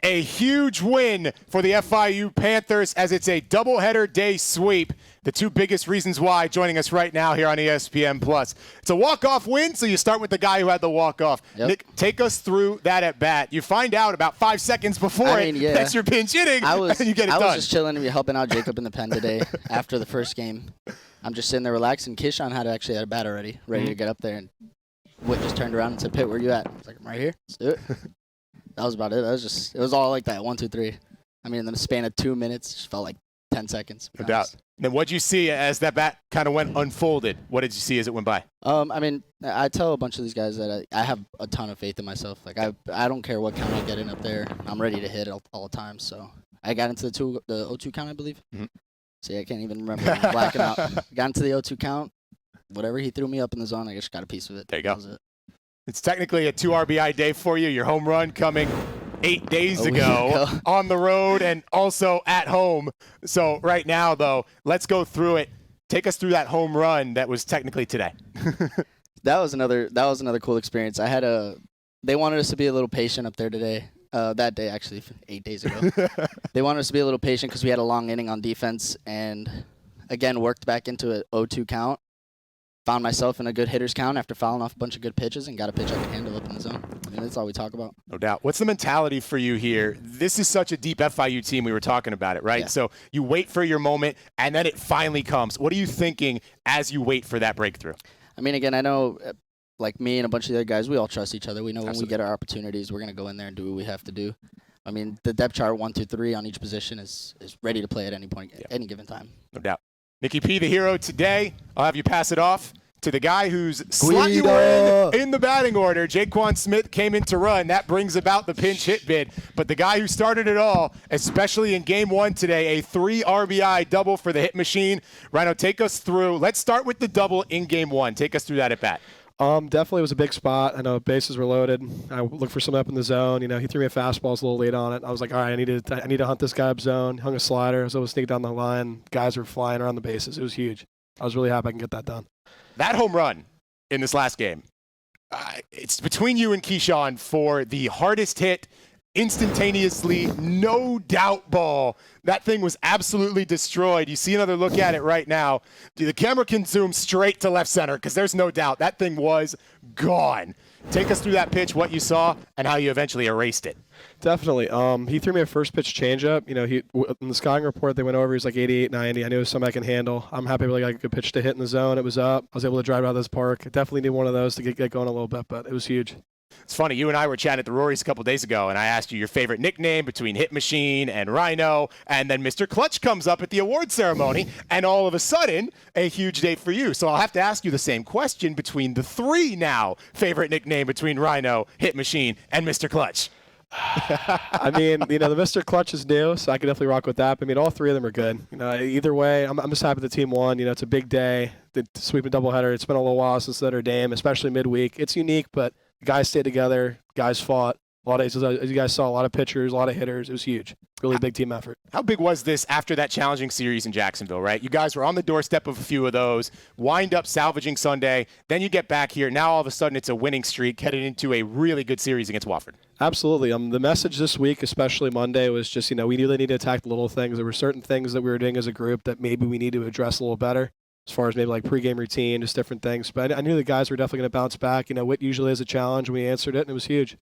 A huge win for the FIU Panthers as it's a doubleheader day sweep. The two biggest reasons why joining us right now here on ESPN+. It's a walk-off win, so you start with the guy who had the walk-off. Yep. Nick, take us through that at bat. You find out about 5 seconds before that you're pinch hitting, and you get it done. I was just chilling and helping out Jacob in the pen today after the first game. I'm just sitting there relaxing. Keyshawn had a bat already, ready to get up there, and Whit just turned around and said, "Pitt, where you at?" I was like, "I'm right here. Let's do it." That was about it. It was all like that, 1, 2, 3. I mean, in the span of 2 minutes, it just felt like 10 seconds. No doubt. Then what did you see as that bat kind of went unfolded? What did you see as it went by? I mean, I tell a bunch of these guys that I have a ton of faith in myself. Like, I don't care what count I get in up there. I'm ready to hit all the time. So I got into the 0-2 count, I believe. Mm-hmm. See, I can't even remember. I'm blacking out. Got into the 0-2 count. Whatever he threw me up in the zone, I just got a piece of it. There you go. It's technically a 2 RBI day for you. Your home run coming 8 days ago on the road and also at home. So right now, though, let's go through it. Take us through that home run that was technically today. That was another cool experience. They wanted us to be a little patient up there today. That day, actually, 8 days ago. They wanted us to be a little patient because we had a long inning on defense and, again, worked back into an 0-2 count. Found myself in a good hitter's count after fouling off a bunch of good pitches and got a pitch I could handle up in the zone. I mean, that's all we talk about. No doubt. What's the mentality for you here? This is such a deep FIU team. We were talking about it, right? Yeah. So you wait for your moment, and then it finally comes. What are you thinking as you wait for that breakthrough? I mean, again, I know, like me and a bunch of the other guys, we all trust each other. We know when we get our opportunities, we're going to go in there and do what we have to do. I mean, the depth chart 1, 2, 3 on each position is ready to play at any point, any given time. No doubt. Nicky P, the hero today. I'll have you pass it off to the guy who's slot you in the batting order. Jaquan Smith came in to run. That brings about the pinch hit bid. But the guy who started it all, especially in Game 1 today, a 3 RBI double for the hit machine. Ryne, take us through. Let's start with the double in Game 1. Take us through that at bat. Definitely was a big spot. I know bases were loaded. I looked for something up in the zone. You know, he threw me a fastball. I was a little late on it. I was like, all right, I need to hunt this guy up zone. Hung a slider. I was able to sneak down the line. Guys were flying around the bases. It was huge. I was really happy I can get that done. That home run in this last game, it's between you and Keyshawn for the hardest hit, instantaneously, no doubt ball. That thing was absolutely destroyed. You see another look at it right now. The camera can zoom straight to left center because there's no doubt that thing was gone. Take us through that pitch, what you saw, and how you eventually erased it. Definitely. He threw me a first pitch changeup. You know, in the scouting report they went over, he was like 88, 90. I knew it was something I can handle. I'm happy I got a good pitch to hit in the zone. It was up. I was able to drive it out of this park. I definitely need one of those to get going a little bit, but it was huge. It's funny, you and I were chatting at the Rory's a couple days ago, and I asked you your favorite nickname between Hit Machine and Rhino, and then Mr. Clutch comes up at the award ceremony, and all of a sudden, a huge day for you. So I'll have to ask you the same question between the 3 now favorite nickname between Rhino, Hit Machine, and Mr. Clutch. I mean, you know, the Mr. Clutch is new, so I can definitely rock with that. But, I mean, all 3 of them are good. You know, either way, I'm just happy the team won. You know, it's a big day. The sweeping doubleheader. It's been a little while since Notre Dame, especially midweek. It's unique, but guys stayed together. Guys fought. A lot of, as you guys saw, a lot of pitchers, a lot of hitters. It was huge. Really big team effort. How big was this after that challenging series in Jacksonville, right? You guys were on the doorstep of a few of those, wind up salvaging Sunday, then you get back here. Now all of a sudden it's a winning streak headed into a really good series against Wofford. Absolutely. The message this week, especially Monday, was just, you know, we really need to attack the little things. There were certain things that we were doing as a group that maybe we need to address a little better, as far as maybe like pregame routine, just different things. But I knew the guys were definitely going to bounce back. You know, Whit usually has a challenge, and we answered it, and it was huge.